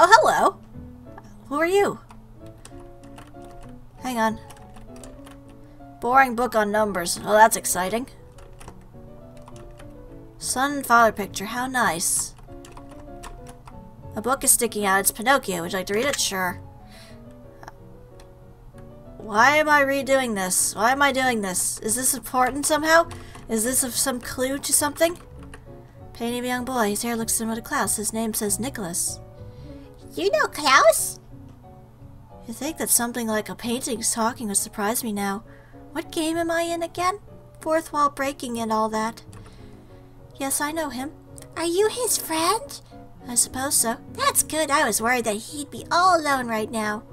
Oh, hello. Who are you? Hang on. Boring book on numbers. Oh, that's exciting. Son and father picture. How nice. A book is sticking out. It's Pinocchio. Would you like to read it? Sure. Why am I redoing this? Why am I doing this? Is this important somehow? Is this some clue to something? Painting of a young boy. His hair looks similar to Klaus. His name says Nicholas. You know Klaus? You think that something like a painting is talking would surprise me now. What game am I in again? Fourth wall breaking and all that. Yes, I know him. Are you his friend? I suppose so. That's good. I was worried that he'd be all alone right now.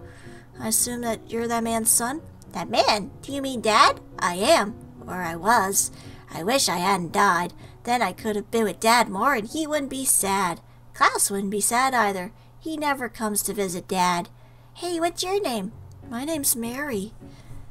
I assume that you're that man's son? That man? Do you mean Dad? I am. Or I was. I wish I hadn't died. Then I could have been with Dad more and he wouldn't be sad. Klaus wouldn't be sad either. He never comes to visit Dad. Hey, what's your name? My name's Mary.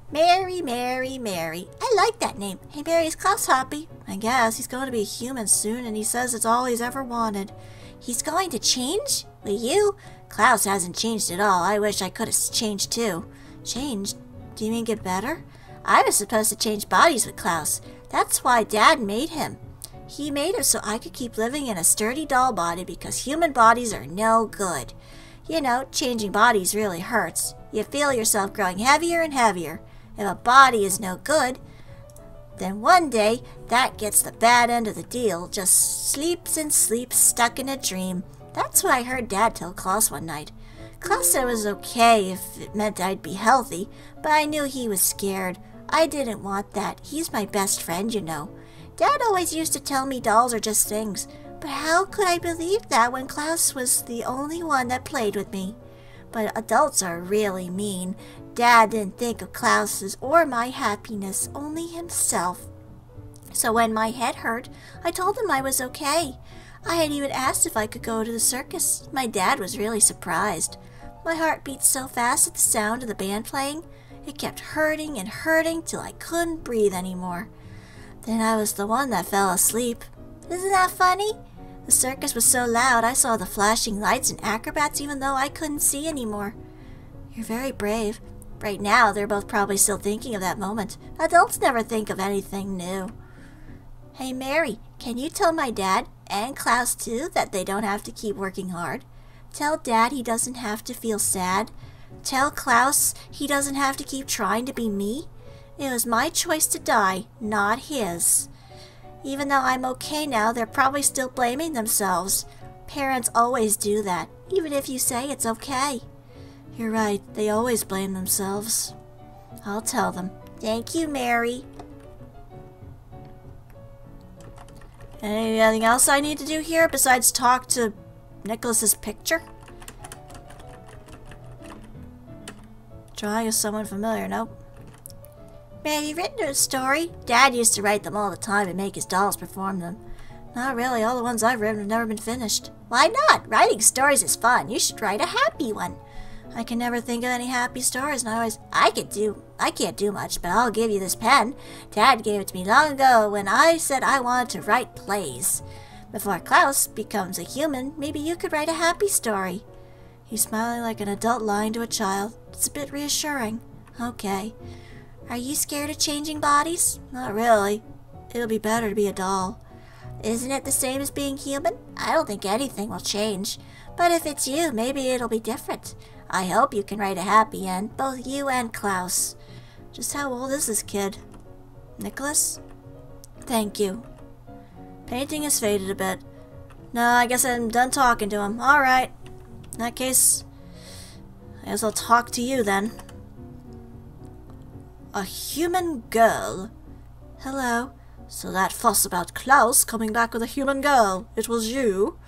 Mary, Mary, Mary. I like that name. Hey, Mary, is Klaus happy? I guess. He's going to be a human soon and he says it's all he's ever wanted. He's going to change? With you? Klaus hasn't changed at all. I wish I could have changed too. Changed? Do you mean get better? I was supposed to change bodies with Klaus. That's why Dad made him. He made him so I could keep living in a sturdy doll body because human bodies are no good. You know, changing bodies really hurts. You feel yourself growing heavier and heavier. If a body is no good, then one day that gets the bad end of the deal. Just sleeps and sleeps stuck in a dream. That's what I heard Dad tell Klaus one night. Klaus said it was okay if it meant I'd be healthy, but I knew he was scared. I didn't want that. He's my best friend, you know. Dad always used to tell me dolls are just things, but how could I believe that when Klaus was the only one that played with me? But adults are really mean. Dad didn't think of Klaus's or my happiness, only himself. So when my head hurt, I told him I was okay. I had even asked if I could go to the circus. My dad was really surprised. My heart beat so fast at the sound of the band playing. It kept hurting and hurting till I couldn't breathe anymore. Then I was the one that fell asleep. Isn't that funny? The circus was so loud I saw the flashing lights and acrobats even though I couldn't see anymore. You're very brave. Right now, they're both probably still thinking of that moment. Adults never think of anything new. Hey, Mary, can you tell my dad, and Klaus too, that they don't have to keep working hard? Tell Dad he doesn't have to feel sad. Tell Klaus he doesn't have to keep trying to be me. It was my choice to die, not his. Even though I'm okay now, they're probably still blaming themselves. Parents always do that, even if you say it's okay. You're right, they always blame themselves. I'll tell them. Thank you, Mary. Anything else I need to do here besides talk to Nicholas's picture? Drawing of someone familiar, nope. Have you written a story? Dad used to write them all the time and make his dolls perform them. Not really, all the ones I've written have never been finished. Why not? Writing stories is fun. You should write a happy one. I can never think of any happy stories, and I can't do much, but I'll give you this pen. Dad gave it to me long ago when I said I wanted to write plays. Before Klaus becomes a human, maybe you could write a happy story. He's smiling like an adult lying to a child. It's a bit reassuring. Okay. Are you scared of changing bodies? Not really. It'll be better to be a doll. Isn't it the same as being human? I don't think anything will change. But if it's you, maybe it'll be different. I hope you can write a happy end, both you and Klaus. Just how old is this kid? Nicholas? Thank you. Painting has faded a bit. No, I guess I'm done talking to him. Alright. In that case, I guess I'll talk to you then. A human girl. Hello. So that fuss about Klaus coming back with a human girl. It was you?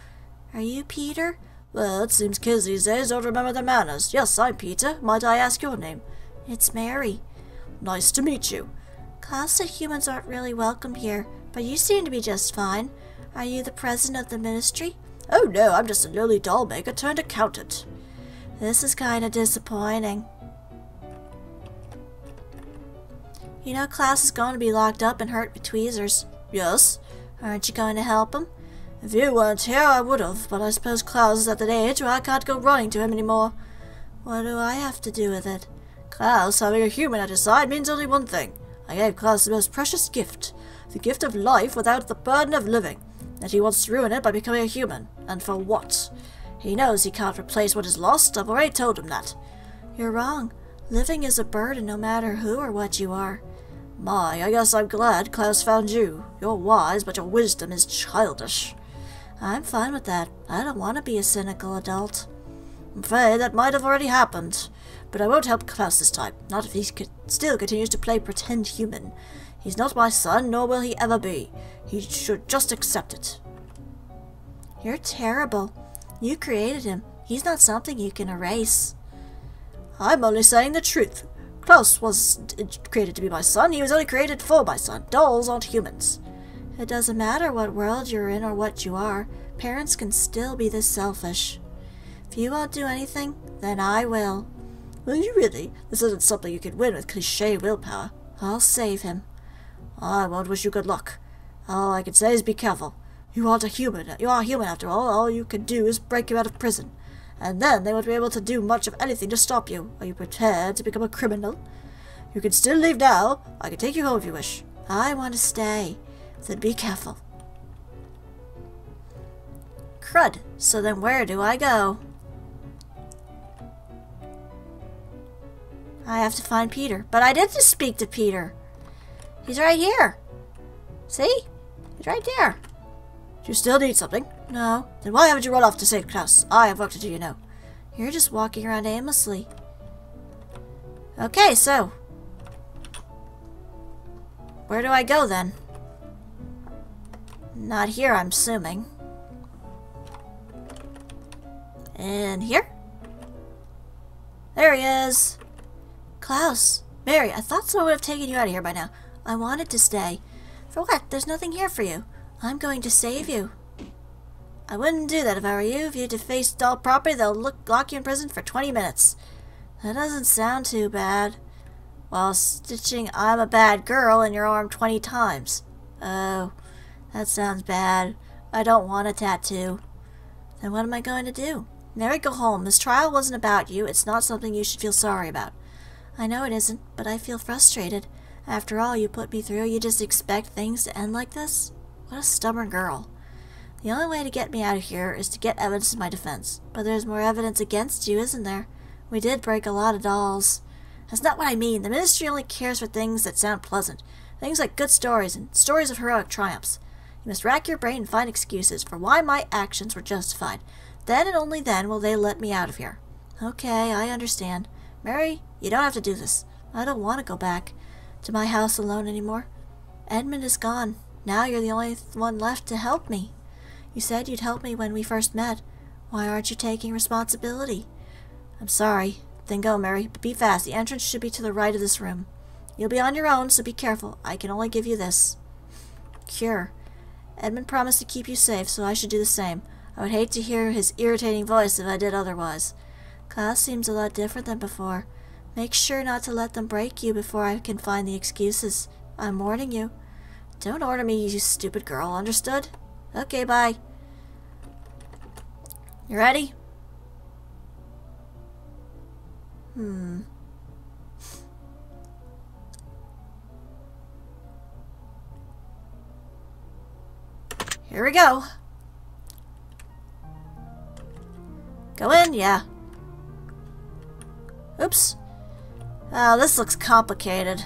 Are you Peter? Well, it seems kids these days don't remember their manners. Yes, I'm Peter. Might I ask your name? It's Mary. Nice to meet you. Klaus said humans aren't really welcome here, but you seem to be just fine. Are you the president of the ministry? Oh no, I'm just a lowly doll maker turned accountant. This is kinda disappointing. You know Klaus is going to be locked up and hurt with tweezers. Yes. Aren't you going to help him? If you weren't here, I would have, but I suppose Klaus is at that age where I can't go running to him anymore. What do I have to do with it? Klaus, having a human at his side means only one thing. I gave Klaus the most precious gift. The gift of life without the burden of living. That he wants to ruin it by becoming a human. And for what? He knows he can't replace what is lost. I've already told him that. You're wrong. Living is a burden no matter who or what you are. My, I guess I'm glad Klaus found you. You're wise, but your wisdom is childish. I'm fine with that. I don't want to be a cynical adult. I'm afraid that might have already happened. But I won't help Klaus this time. Not if he still continues to play pretend human. He's not my son, nor will he ever be. He should just accept it. You're terrible. You created him. He's not something you can erase. I'm only saying the truth. Klaus was created to be my son. He was only created for my son. Dolls aren't humans. It doesn't matter what world you're in or what you are. Parents can still be this selfish. If you won't do anything, then I will. Will you really? This isn't something you can win with cliché willpower. I'll save him. I won't wish you good luck. All I can say is be careful. You aren't a human. You are human after all. All you can do is break you out of prison. And then they won't be able to do much of anything to stop you. Are you prepared to become a criminal? You can still leave now. I can take you home if you wish. I want to stay. Then be careful. Crud. So then where do I go? I have to find Peter. But I did just speak to Peter. He's right here. See? He's right there. Do you still need something? No. Then why haven't you run off to save Klaus? I have work to do, you know. You're just walking around aimlessly. Okay, so. Where do I go then? Not here, I'm assuming. And here? There he is. Klaus. Mary, I thought someone would have taken you out of here by now. I wanted to stay. For what? There's nothing here for you. I'm going to save you. I wouldn't do that if I were you. If you deface doll property, they'll lock you in prison for 20 minutes. That doesn't sound too bad. While stitching I'm a bad girl in your arm 20 times. Oh, that sounds bad. I don't want a tattoo. Then what am I going to do? Mary, go home. This trial wasn't about you. It's not something you should feel sorry about. I know it isn't, but I feel frustrated. After all you put me through, you just expect things to end like this? What a stubborn girl. The only way to get me out of here is to get evidence in my defense. But there's more evidence against you, isn't there? We did break a lot of dolls. That's not what I mean. The Ministry only cares for things that sound pleasant. Things like good stories and stories of heroic triumphs. You must rack your brain and find excuses for why my actions were justified. Then and only then will they let me out of here. Okay, I understand. Mary, you don't have to do this. I don't want to go back to my house alone anymore. Edmund is gone. Now you're the only one left to help me. You said you'd help me when we first met. Why aren't you taking responsibility? I'm sorry. Then go, Mary, but be fast. The entrance should be to the right of this room. You'll be on your own, so be careful. I can only give you this. Cure. Edmund promised to keep you safe, so I should do the same. I would hate to hear his irritating voice if I did otherwise. Klaus seems a lot different than before. Make sure not to let them break you before I can find the excuses. I'm warning you. Don't order me, you stupid girl. Understood? Okay, bye. You ready? Here we go. Go in? Yeah. Oops. Oh, this looks complicated.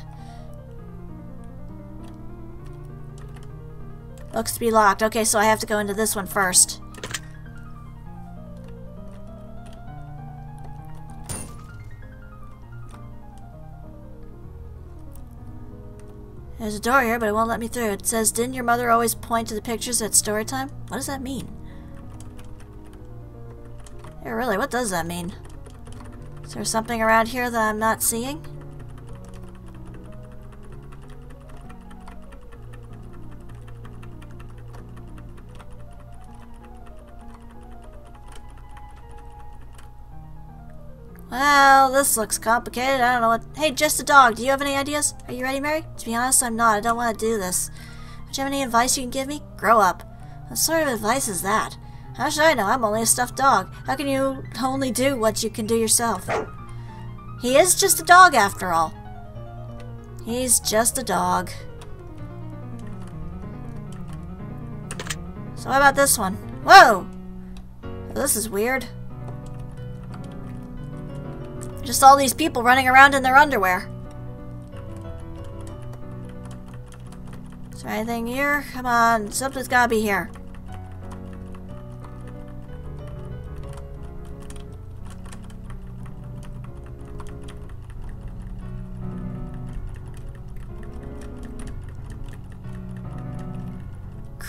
Looks to be locked. Okay, so I have to go into this one first. There's a door here, but it won't let me through. It says, didn't your mother always point to the pictures at story time? What does that mean? Yeah, really, what does that mean? Is there something around here that I'm not seeing? Well, this looks complicated. I don't know what... Hey, just a dog. Do you have any ideas? Are you ready, Mary? To be honest, I'm not. I don't want to do this. Do you have any advice you can give me? Grow up. What sort of advice is that? How should I know? I'm only a stuffed dog. How can you only do what you can do yourself? He is just a dog after all. He's just a dog. So what about this one? Whoa! This is weird. Just all these people running around in their underwear. Is there anything here? Come on, something's gotta be here.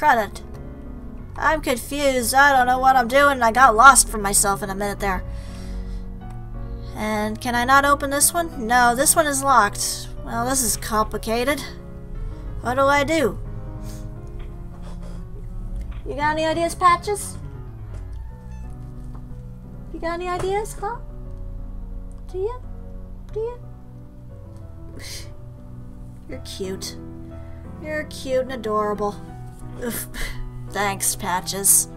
Credit. I'm confused. I don't know what I'm doing. I got lost from myself in a minute there. And can I not open this one? No, this one is locked. Well, this is complicated. What do I do? You got any ideas, Patches? You got any ideas, huh? Do you? Do you? You're cute. You're cute and adorable. Oof. Thanks, Patches.